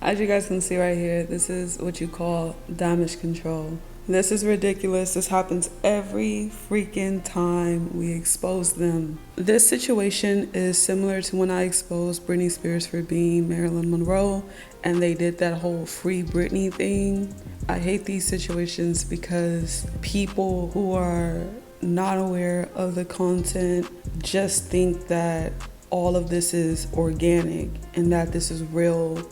As you guys can see right here, this is what you call damage control. This is ridiculous. This happens every freaking time we expose them. This situation is similar to when I exposed Britney Spears for being Marilyn Monroe and they did that whole Free Britney thing. I hate these situations because people who are not aware of the content just think that all of this is organic and that this is real.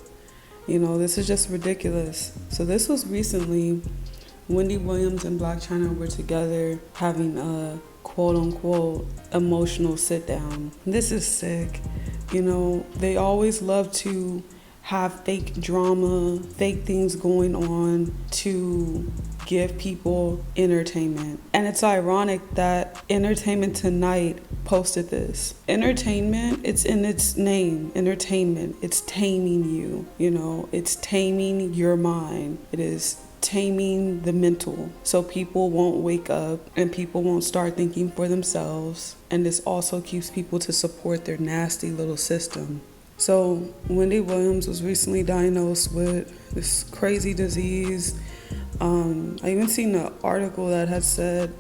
You know, this is just ridiculous. So this was recently. Wendy Williams and Blac Chyna were together having a quote-unquote emotional sit-down. This is sick. You know, they always love to have fake drama, fake things going on to give people entertainment. And it's ironic that Entertainment Tonight posted this. Entertainment, it's in its name, entertainment. It's taming you, you know, it's taming your mind. It is taming the mental, so people won't wake up and people won't start thinking for themselves, and this also keeps people to support their nasty little system. So Wendy Williams was recently diagnosed with this crazy disease. I even seen an article that had said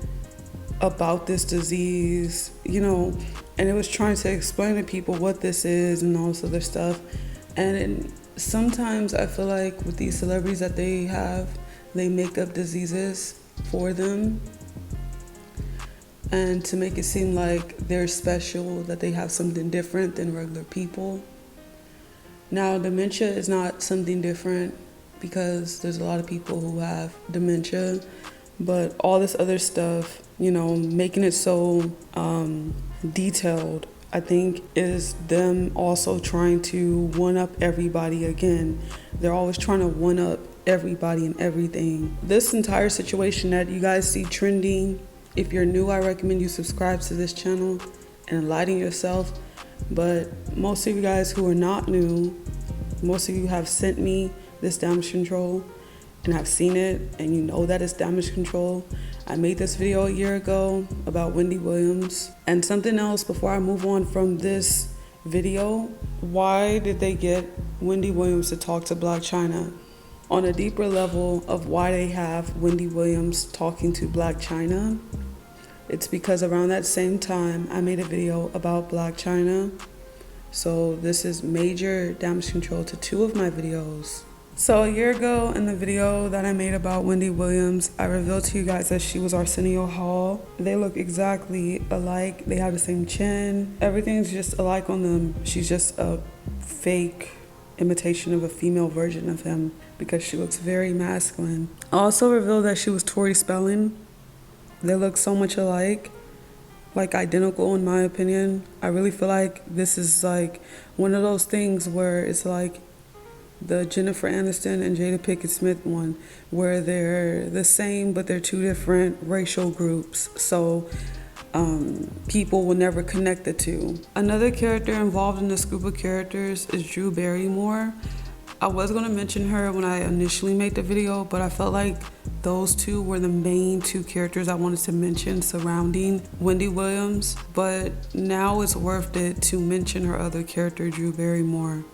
about this disease, you know, and it was trying to explain to people what this is and all this other stuff. And sometimes I feel like with these celebrities that they have, they make up diseases for them and to make it seem like they're special, that they have something different than regular people. Now, dementia is not something different because there's a lot of people who have dementia, but all this other stuff, you know, making it so detailed, I think is them also trying to one-up everybody again. They're always trying to one-up everybody and everything. This entire situation that you guys see trending, if you're new, I recommend you subscribe to this channel and enlighten yourself. But most of you guys who are not new, most of you have sent me this damage control and have seen it and you know that it's damage control. I made this video a year ago about Wendy Williams. And something else before I move on from this video, why did they get Wendy Williams to talk to Blac Chyna? On a deeper level of why they have Wendy Williams talking to Blac Chyna, it's because around that same time I made a video about Blac Chyna. So this is major damage control to two of my videos. So a year ago in the video that I made about Wendy Williams, I revealed to you guys that she was Arsenio Hall. They look exactly alike. They have the same chin. Everything's just alike on them. She's just a fake imitation of a female version of him because she looks very masculine. I also revealed that she was Tory spelling. They look so much alike, like identical in my opinion. I really feel like this is like one of those things where it's like the Jennifer Aniston and Jada Pinkett Smith one, where they're the same but they're two different racial groups. So people will never connect the two. Another character involved in this group of characters is Drew Barrymore. I was going to mention her when I initially made the video, but I felt like those two were the main two characters I wanted to mention surrounding Wendy Williams, but now it's worth it to mention her other character, Drew Barrymore.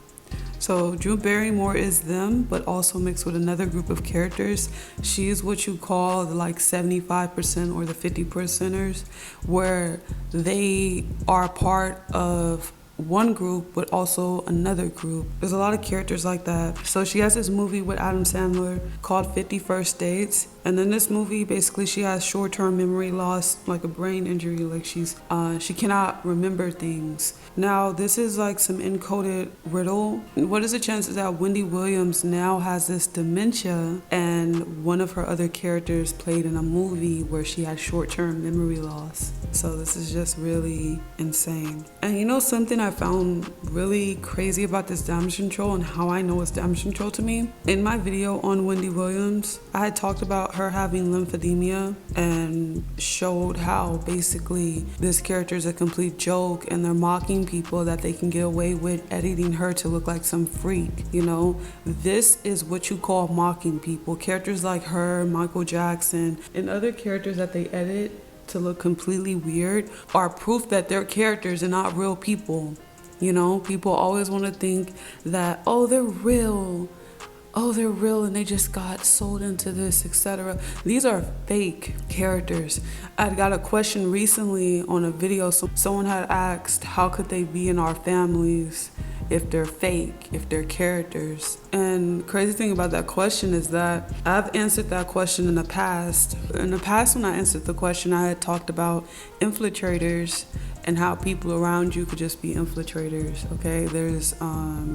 So Drew Barrymore is them, but also mixed with another group of characters. She is what you call the like 75% or the 50%ers, where they are part of one group but also another group. There's a lot of characters like that. So she has this movie with Adam Sandler called 50 First Dates, and in this movie basically she has short-term memory loss, like a brain injury, like she cannot remember things. Now this is like some encoded riddle. What is the chances that Wendy Williams now has this dementia and one of her other characters played in a movie where she had short-term memory loss? So this is just really insane. And you know something I found really crazy about this damage control and how I know it's damage control to me? In my video on Wendy Williams, I had talked about her having lymphedema and showed how basically this character is a complete joke and they're mocking people that they can get away with editing her to look like some freak, you know? This is what you call mocking people. Characters like her, Michael Jackson, and other characters that they edit to look completely weird are proof that they're characters and not real people. You know, people always want to think that, oh, they're real. oh, they're real and they just got sold into this, etc. These are fake characters. I got a question recently on a video. So someone had asked, how could they be in our families if they're fake, if they're characters? And the crazy thing about that question is that I've answered that question in the past. In the past, when I answered the question, I had talked about infiltrators and how people around you could just be infiltrators, okay? There's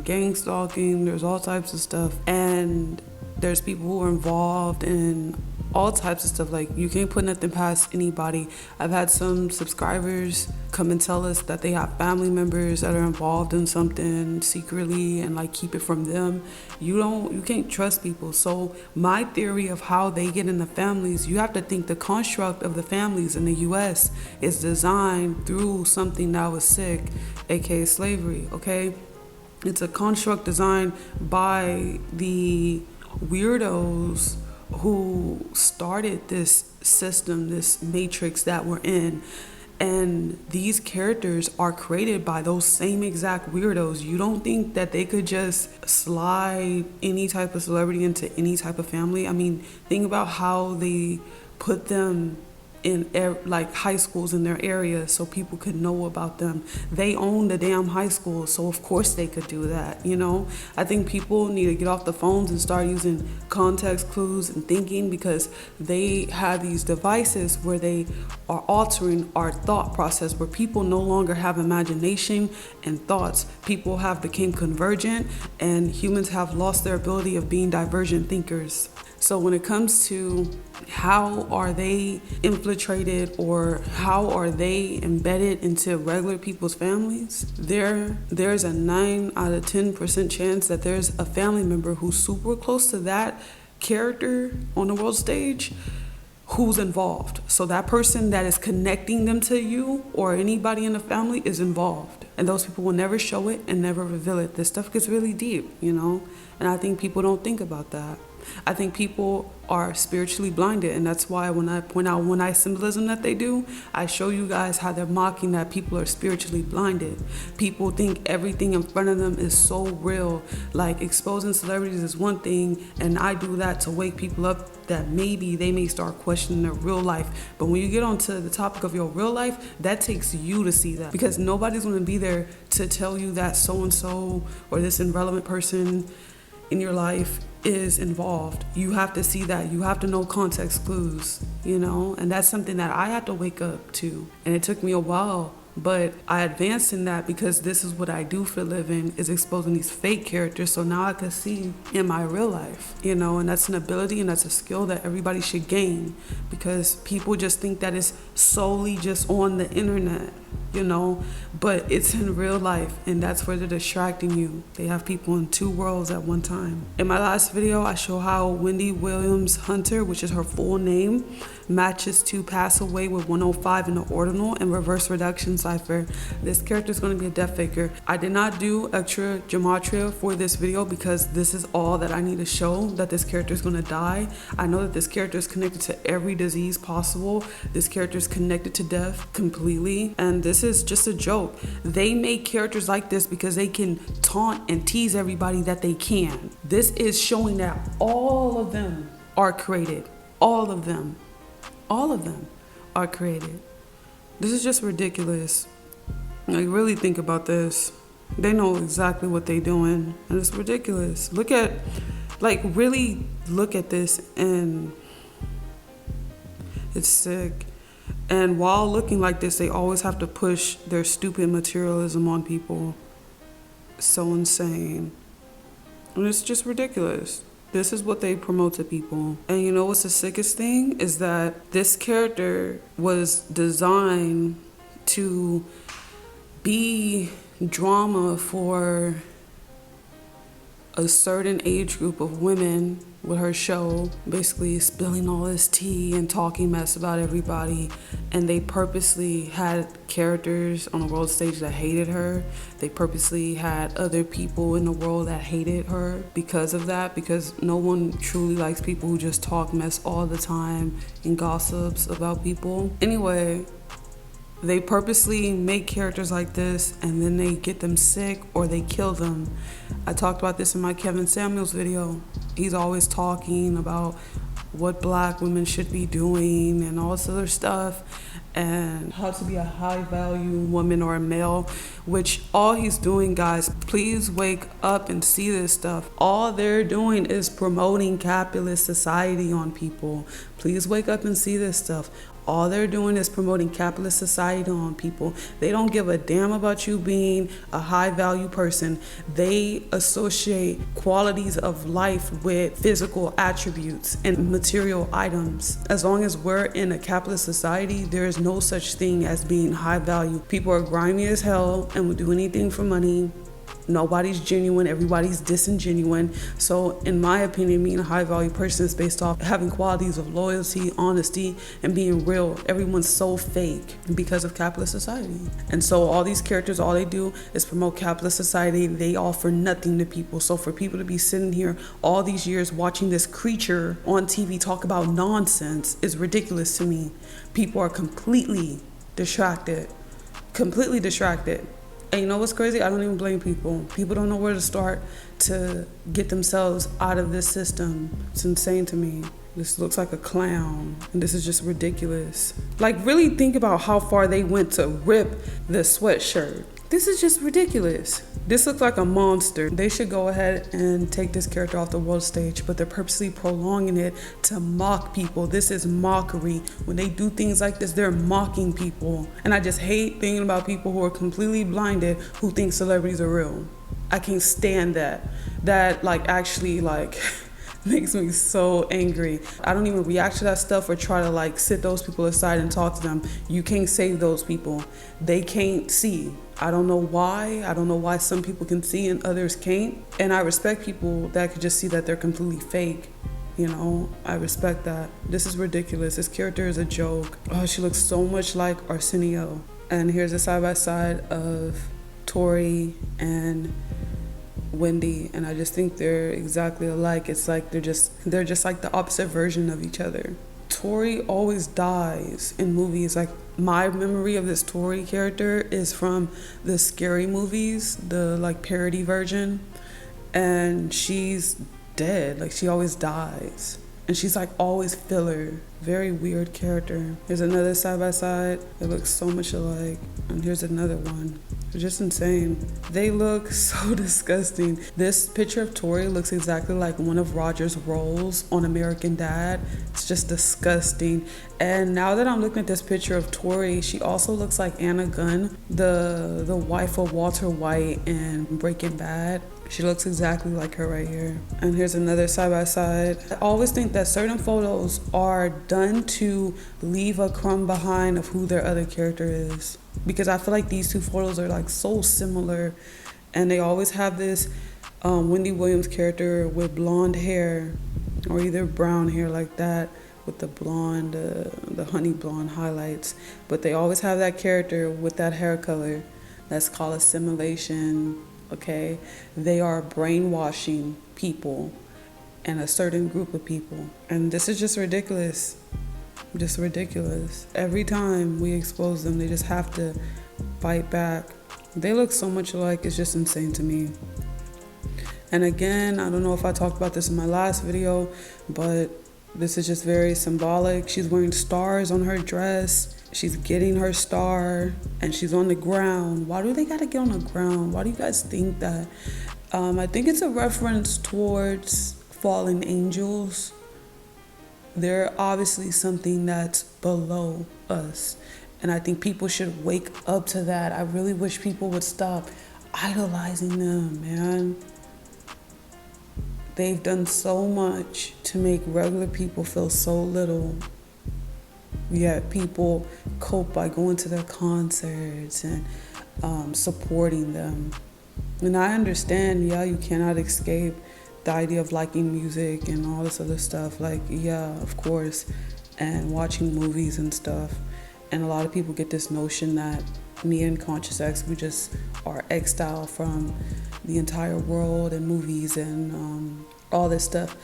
gang stalking, there's all types of stuff. And there's people who are involved in all types of stuff. Like, you can't put nothing past anybody. I've had some subscribers come and tell us that they have family members that are involved in something secretly and like keep it from them. You can't trust people. So my theory of how they get in the families, you have to think the construct of the families in the US is designed through something that was sick, aka slavery, okay? It's a construct designed by the weirdos who started this system, this matrix that we're in. And these characters are created by those same exact weirdos. You don't think that they could just slide any type of celebrity into any type of family? I mean, think about how they put them in like high schools in their area so people could know about them. They own the damn high school, so of course they could do that, you know? I think people need to get off the phones and start using context clues and thinking, because they have these devices where they are altering our thought process, where people no longer have imagination and thoughts. People have become convergent, and humans have lost their ability of being divergent thinkers. So when it comes to how are they infiltrated or how are they embedded into regular people's families, there's a 9 out of 10% chance that there's a family member who's super close to that character on the world stage who's involved. So that person that is connecting them to you or anybody in the family is involved. And those people will never show it and never reveal it. This stuff gets really deep, you know? And I think people don't think about that. I think people are spiritually blinded, and that's why when I point out one-eye symbolism that they do, I show you guys how they're mocking that people are spiritually blinded. People think everything in front of them is so real. Like, exposing celebrities is one thing, and I do that to wake people up that maybe they may start questioning their real life. But when you get onto the topic of your real life, that takes you to see that, because nobody's going to be there to tell you that so-and-so or this irrelevant person in your life is involved. You have to see that. You have to know context clues, you know? And that's something that I had to wake up to. And it took me a while, but I advanced in that because this is what I do for a living, is exposing these fake characters. So now I can see in my real life, you know? And that's an ability and that's a skill that everybody should gain, because people just think that it's solely just on the internet, you know, but it's in real life, and that's where they're distracting you. They have people in two worlds at one time. In my last video, I show how Wendy Williams Hunter, which is her full name, matches to Pass Away with 105 in the ordinal and reverse reduction cipher. This character is going to be a death faker. I did not do extra gematria for this video because this is all that I need to show, that this character is going to die. I know that this character is connected to every disease possible. This character is connected to death completely, and this is just a joke. They make characters like this because they can taunt and tease everybody that they can. This is showing that all of them are created. All of them are created. This is just ridiculous. Like, really think about this. They know exactly what they're doing, and it's ridiculous. Really look at this, and it's sick. And while looking like this, they always have to push their stupid materialism on people. So insane. And it's just ridiculous. This is what they promote to people. And you know what's the sickest thing? Is that this character was designed to be drama for a certain age group of women with her show, basically spilling all this tea and talking mess about everybody. And they purposely had characters on the world stage that hated her. They purposely had other people in the world that hated her because of that, because no one truly likes people who just talk mess all the time and gossips about people. Anyway, they purposely make characters like this, and then they get them sick or they kill them. I talked about this in my Kevin Samuels video. He's always talking about what black women should be doing and all this other stuff, and how to be a high value woman or a male, which all he's doing, guys, please wake up and see this stuff. All they're doing is promoting capitalist society on people. Please wake up and see this stuff. All they're doing is promoting capitalist society on people. They don't give a damn about you being a high value person. They associate qualities of life with physical attributes and material items. As long as we're in a capitalist society, there is no such thing as being high value. People are grimy as hell and will do anything for money. Nobody's genuine, everybody's disingenuine. So in my opinion, being a high value person is based off having qualities of loyalty, honesty, and being real. Everyone's so fake because of capitalist society. And so all these characters, all they do is promote capitalist society. They offer nothing to people. So for people to be sitting here all these years watching this creature on TV talk about nonsense is ridiculous to me. People are completely distracted. And you know what's crazy? I don't even blame people. People don't know where to start to get themselves out of this system. It's insane to me. This looks like a clown, and this is just ridiculous. Like, really think about how far they went to rip the sweatshirt. This is just ridiculous. This looks like a monster. They should go ahead and take this character off the world stage, but they're purposely prolonging it to mock people. This is mockery. When they do things like this, they're mocking people. And I just hate thinking about people who are completely blinded who think celebrities are real. I can't stand that. That actually makes me so angry. I don't even react to that stuff or try to sit those people aside and talk to them. You can't save those people. They can't see. I don't know why. I don't know why some people can see and others can't. And I respect people that could just see that they're completely fake. You know, I respect that. This is ridiculous. This character is a joke. Oh, she looks so much like Arsenio. And here's a side by side of Tory and Wendy, and I just think they're exactly alike. It's like they're just like the opposite version of each other. Tory always dies in movies. Like, my memory of this Tory character is from the Scary movies, the parody version, and she's dead. She always dies, and she's always filler. Very weird character. Here's another side by side. They look so much alike, and here's another one. They're just insane. They look so disgusting. This picture of Tory looks exactly like one of Roger's roles on American Dad. It's just disgusting. And now that I'm looking at this picture of Tory, she also looks like Anna Gunn, the wife of Walter White in Breaking Bad. She looks exactly like her right here. And here's another side by side. I always think that certain photos are done to leave a crumb behind of who their other character is. Because I feel like these two photos are so similar, and they always have this Wendy Williams character with blonde hair, or either brown hair like that with the blonde, the honey blonde highlights. But they always have that character with that hair color. That's called assimilation, okay? They are brainwashing people and a certain group of people. And this is just ridiculous. Just ridiculous. Every time we expose them, they just have to fight back. They look so much alike, it's just insane to me. And again, I don't know if I talked about this in my last video, but this is just very symbolic. She's wearing stars on her dress. She's getting her star, and she's on the ground. Why do they gotta get on the ground? Why do you guys think that? I think it's a reference towards fallen angels. They're obviously something that's below us. And I think people should wake up to that. I really wish people would stop idolizing them, man. They've done so much to make regular people feel so little. Yet people cope by going to their concerts and supporting them. And I understand, you cannot escape the idea of liking music and all this other stuff. Of course, and watching movies and stuff. And a lot of people get this notion that me and Conscious X, we just are exiled from the entire world and movies and all this stuff.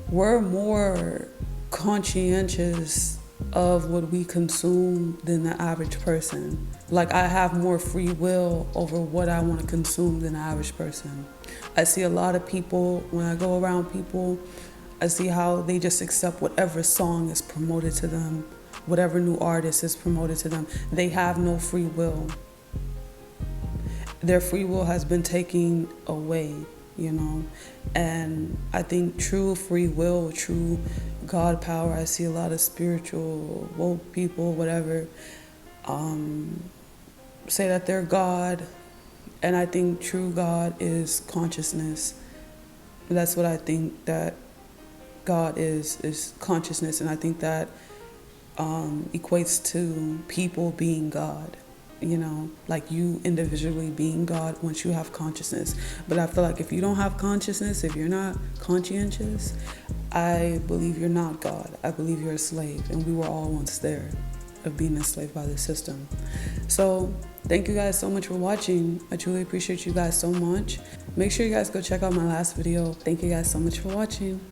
We're more conscientious of what we consume than the average person. Like, I have more free will over what I want to consume than the average person. I see a lot of people, when I go around people, I see how they just accept whatever song is promoted to them, whatever new artist is promoted to them. They have no free will. Their free will has been taken away, you know. And I think true free will, true God power, I see a lot of spiritual, woke people, whatever, say that they're God. And I think true God is consciousness. That's what I think that God is consciousness. And I think that equates to people being God. You know, like you individually being God once you have consciousness. But I feel like if you don't have consciousness, if you're not conscientious, I believe you're not God. I believe you're a slave, and we were all once there of being enslaved by the system. So thank you guys so much for watching. I truly appreciate you guys so much. Make sure you guys go check out my last video. Thank you guys so much for watching.